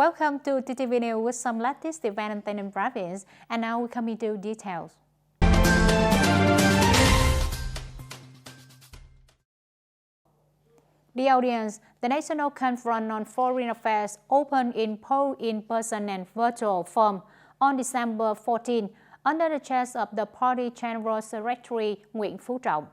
Welcome to TTV News with some latest event in TayNinhTV province, and now we come into details. The audience, the National Conference on Foreign Affairs, opened in both in-person and virtual form on December 14 under the chair of the Party General Secretary Nguyễn Phú Trọng.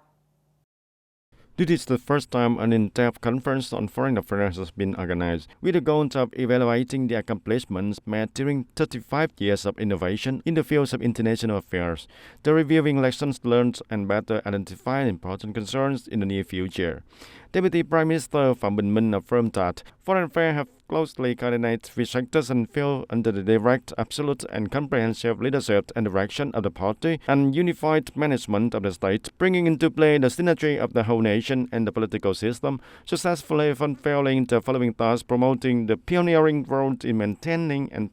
This is the first time an in-depth conference on foreign affairs has been organized, with the goal of evaluating the accomplishments made during 35 years of innovation in the fields of international affairs, the reviewing lessons learned and better identifying important concerns in the near future. Deputy Prime Minister Phạm Bình Minh affirmed that foreign affairs have closely coordinated with sectors and fields under the direct, absolute and comprehensive leadership and direction of the party and unified management of the state, bringing into play the synergy of the whole nation and the political system, successfully fulfilling the following tasks: promoting the pioneering role in maintaining a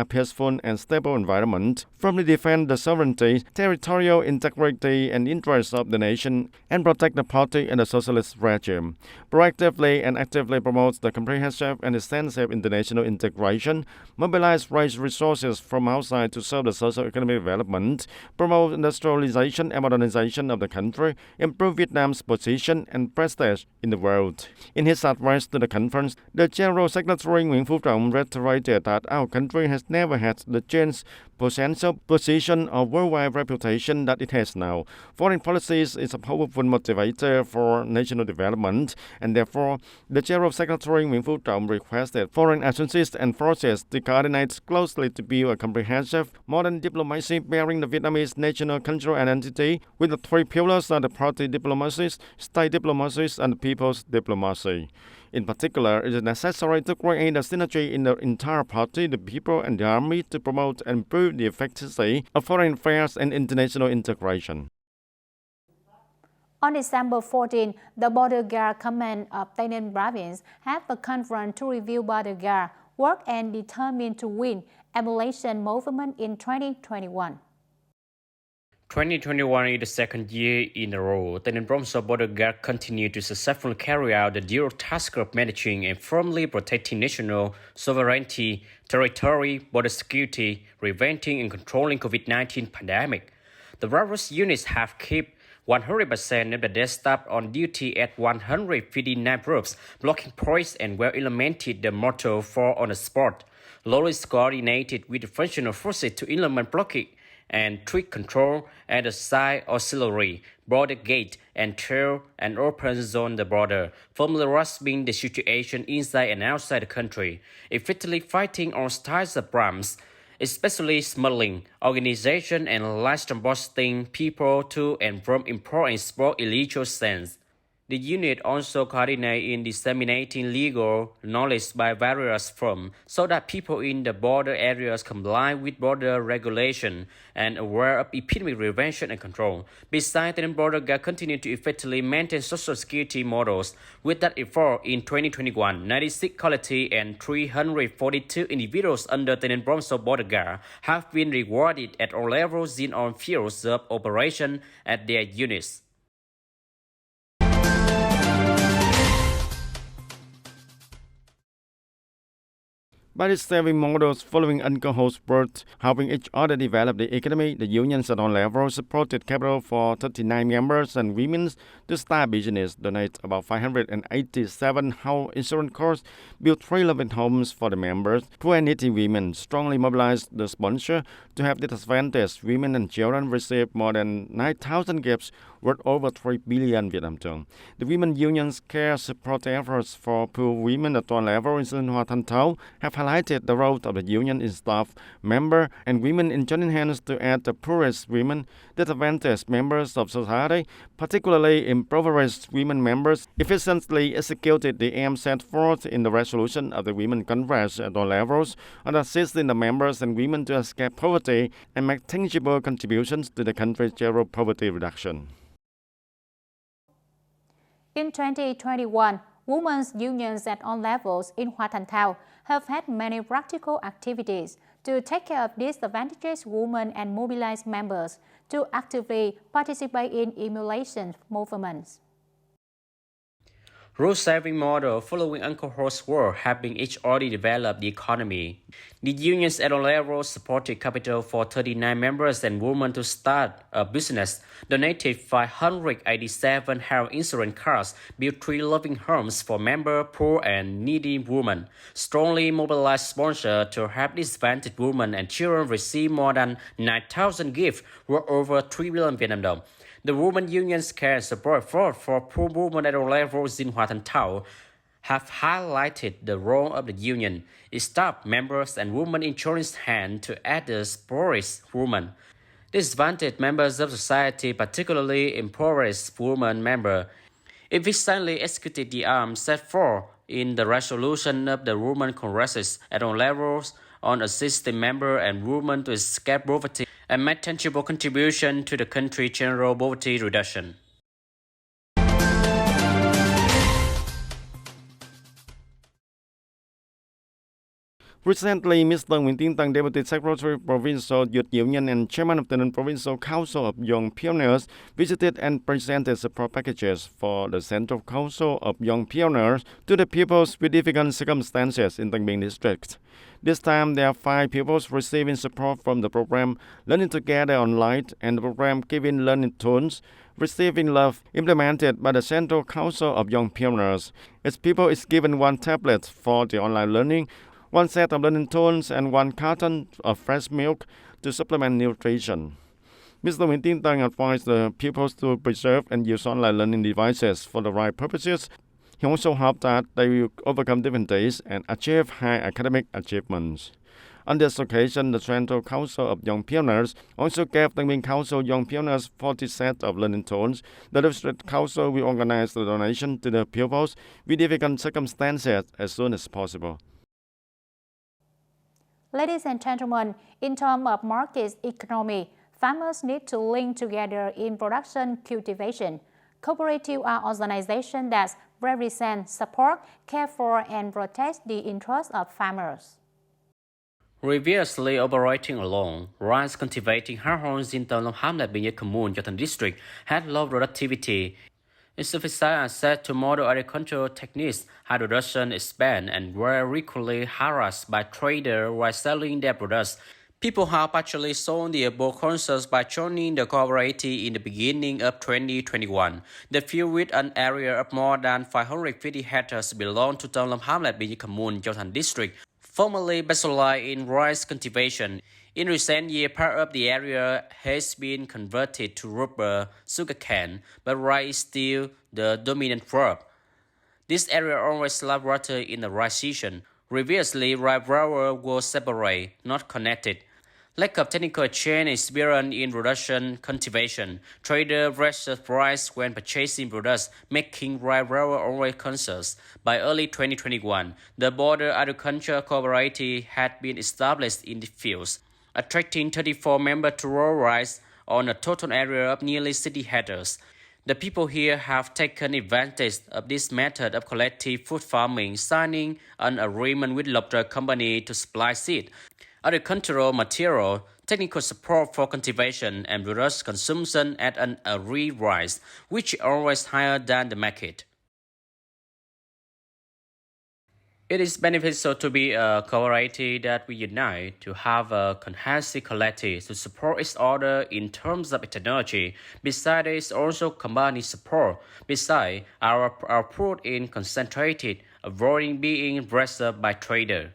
peaceful and stable environment, firmly defend the sovereignty, territorial integrity and interests of the nation, and protect the party and the socialist regime. Proactively and actively promotes the comprehensive and extensive international integration, mobilize raise resources from outside to serve the socio-economic development, promote industrialization and modernization of the country, improve Vietnam's position and prestige in the world. In his address to the conference, the General Secretary Nguyễn Phú Trọng reiterated that our country has never had the chance, potential, position or worldwide reputation that it has now. Foreign policy is a powerful motivator for national development, and therefore, the General Secretary Nguyễn Phú Trọng requested foreign agencies and forces to coordinate closely to build a comprehensive, modern diplomacy bearing the Vietnamese national cultural identity with the three pillars of the party diplomacy, state diplomacy, and people's diplomacy. In particular, it is necessary to create a synergy in the entire party, the people, and the army to promote and improve the efficacy of foreign affairs and international integration. On December 14, the Border Guard Command of TayNinhTV province had a conference to review Border Guard work and determine to win emulation movement in 2021. 2021 is the second year in a row TayNinhTV Border Guard continued to successfully carry out the dual task of managing and firmly protecting national sovereignty, territory, border security, preventing and controlling COVID-19 pandemic. The various units have kept 100% of the desk staff on duty at 159 groups, blocking points, and well implemented the motto for on the spot. Lowly coordinated with the functional forces to implement blocking and strict control at the side auxiliary, border gate, and trail and open zone the border, firmly grasping the situation inside and outside the country, effectively fighting all styles of crimes, especially smuggling, organization, and live transporting people to and from import and export illegal sense. The unit also coordinates in disseminating legal knowledge by various firms so that people in the border areas comply with border regulation and aware of epidemic prevention and control. Besides, the Border Guard continue to effectively maintain social security models. With that effort, in 2021, 96 quality and 342 individuals under TayNinhTV Border Guard have been rewarded at all levels in all fields of operation at their units. By the saving models following alcohol sport, helping each other develop the economy, the unions at all levels supported capital for 39 members and women to start business, donate about 587 health insurance cards, build 311 homes for the members. Poor and needy women strongly mobilized the sponsor to have disadvantaged women and children receive more than 9,000 gifts worth over 3 billion Vietnam dong. The women unions care support efforts for poor women at all levels in Hoa Thanh Thao have highlighted the role of the union in staff, member, and women in joining hands to aid the poorest women, disadvantaged members of society, particularly impoverished women members, efficiently executed the aim set forth in the resolution of the Women Conference at all levels, and assisting the members and women to escape poverty and make tangible contributions to the country's general poverty reduction. In 2021, women's unions at all levels in Hoa Thanh Thao have had many practical activities to take care of disadvantaged women and mobilize members to actively participate in emulation movements. rule-saving model following Uncle Ho's work helping each already develop the economy. The unions at all levels supported capital for 39 members and women to start a business, donated 587 health insurance cards, built 3 loving homes for member poor and needy women, strongly mobilized sponsors to help disadvantaged women and children receive more than 9,000 gifts worth over 3 billion Vietnam đồng. The women unions care and support for poor women at all levels in Hoa Thanh Thao have highlighted the role of the union, its staff members and women insurance hand to aid the poorest women. Disadvantaged members of society, particularly impoverished women members, efficiently executed the arms set forth in the resolution of the Women Congresses at all levels on assisting members and women to escape poverty and make tangible contribution to the country's general poverty reduction. Recently, Mr. Nguyen Tinh Tăng, Deputy Secretary, Provincial Youth Union and Chairman of the Provincial Council of Young Pioneers, visited and presented support packages for the Central Council of Young Pioneers to the pupils with difficult circumstances in Tân Bình District. This time, there are 5 pupils receiving support from the program Learning Together Online and the program Giving Learning Tools, Receiving Love, implemented by the Central Council of Young Pioneers. Its pupil is given 1 tablet for the online learning, 1 set of learning tools, and 1 carton of fresh milk to supplement nutrition. Mr. Nguyen Tinh Tăng advised the pupils to preserve and use online learning devices for the right purposes. He also hoped that they will overcome difficulties and achieve high academic achievements. On this occasion, the Central Council of Young Pioneers also gave Tân Bình Council Young Pioneers 40 sets of learning tools. The District Council will organize the donation to the pupils with difficult circumstances as soon as possible. Ladies and gentlemen, in terms of market economy, farmers need to link together in production cultivation. Cooperatives are organizations that represent, support, care for, and protect the interests of farmers. Previously operating alone, rice cultivating households in Tân Long Hamlet, Bình Commune, Châu Thành District had low productivity. Insufficient access to modern agricultural techniques, high production expand, and were frequently harassed by traders while selling their products. People have partially sold their above concerns by joining the cooperative in the beginning of 2021. The field with an area of more than 550 hectares belong to Tân Long Hamlet, Bình Commune, Châu Thành District, formerly specialized in rice cultivation. In recent years, part of the area has been converted to rubber sugarcane, but rice is still the dominant crop. This area always lacked water in the rice season. Previously, rice growers were separate, not connected. Lack of technical chain experience in production cultivation. Traders raised price when purchasing products, making rice growers always conscious. By early 2021, the border agriculture cooperative had been established in the fields, attracting 34 members to grow rice on a total area of nearly 60 hectares. The people here have taken advantage of this method of collective food farming, signing an agreement with local company to supply seed, agricultural material, technical support for cultivation, and product consumption at an agreed price, which is always higher than the market. It is beneficial to be a cooperative that we unite to have a cohesive collective to support each other in terms of technology. Besides, there is also company support. Besides, our output is concentrated, avoiding being pressed by traders.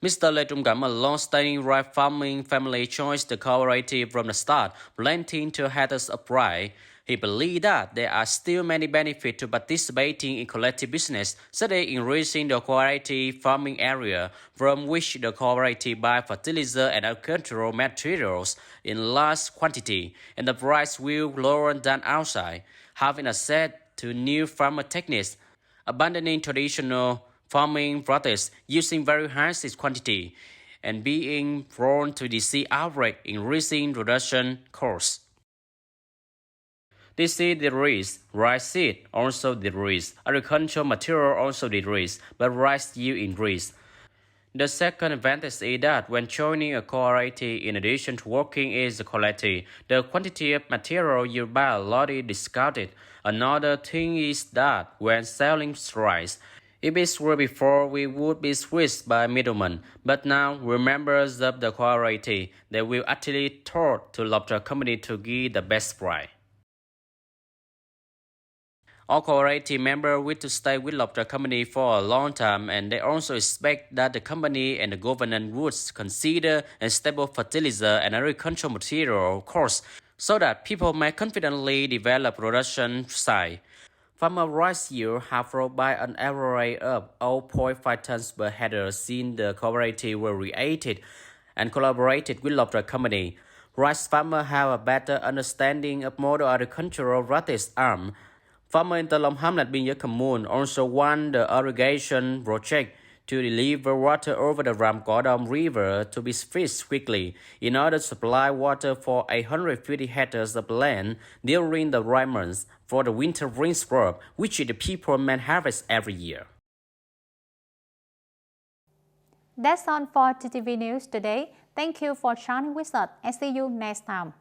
Mr. Lê Trung Cẩm, a long-standing rice farming family, joined the cooperative from the start, planting 2 hectares of rice. He believes that there are still many benefits to participating in collective business, such as enriching the cooperative farming area, from which the cooperative buys fertilizer and agricultural materials in large quantity, and the price will lower than outside. Having access to new farmer techniques, abandoning traditional farming practice, using very high seed quantity, and being prone to disease outbreak, increasing production costs. This is the risk. Rice seed also decrease. Agricultural material also decrease, but rice yield increase. The second advantage is that when joining a cooperative, in addition to working is the quality, the quantity of material you buy a lot is discounted. Another thing is that when selling rice, if it's were before, we would be switched by middlemen. But now, we're members of the cooperative. They will actually talk to lobster company to give the best price. All cooperative members wish to stay with lobster company for a long time, and they also expect that the company and the government would consider a stable fertilizer and agricultural material costs so that people may confidently develop production side. Farmer rice yield have grown by an average of 0.5 tons per hectare since the cooperative were created and collaborated with lobster company. Rice farmers have a better understanding of modern agricultural practice arm. Farmers in the Long Ham Lạch Biên Giới Commune also want the irrigation project to deliver water over the Ram Cỏ Dom River to be fished quickly in order to supply water for 850 hectares of land during the dry months for the winter rains crop, which the people may harvest every year. That's all for TTV News today. Thank you for joining with us and see you next time.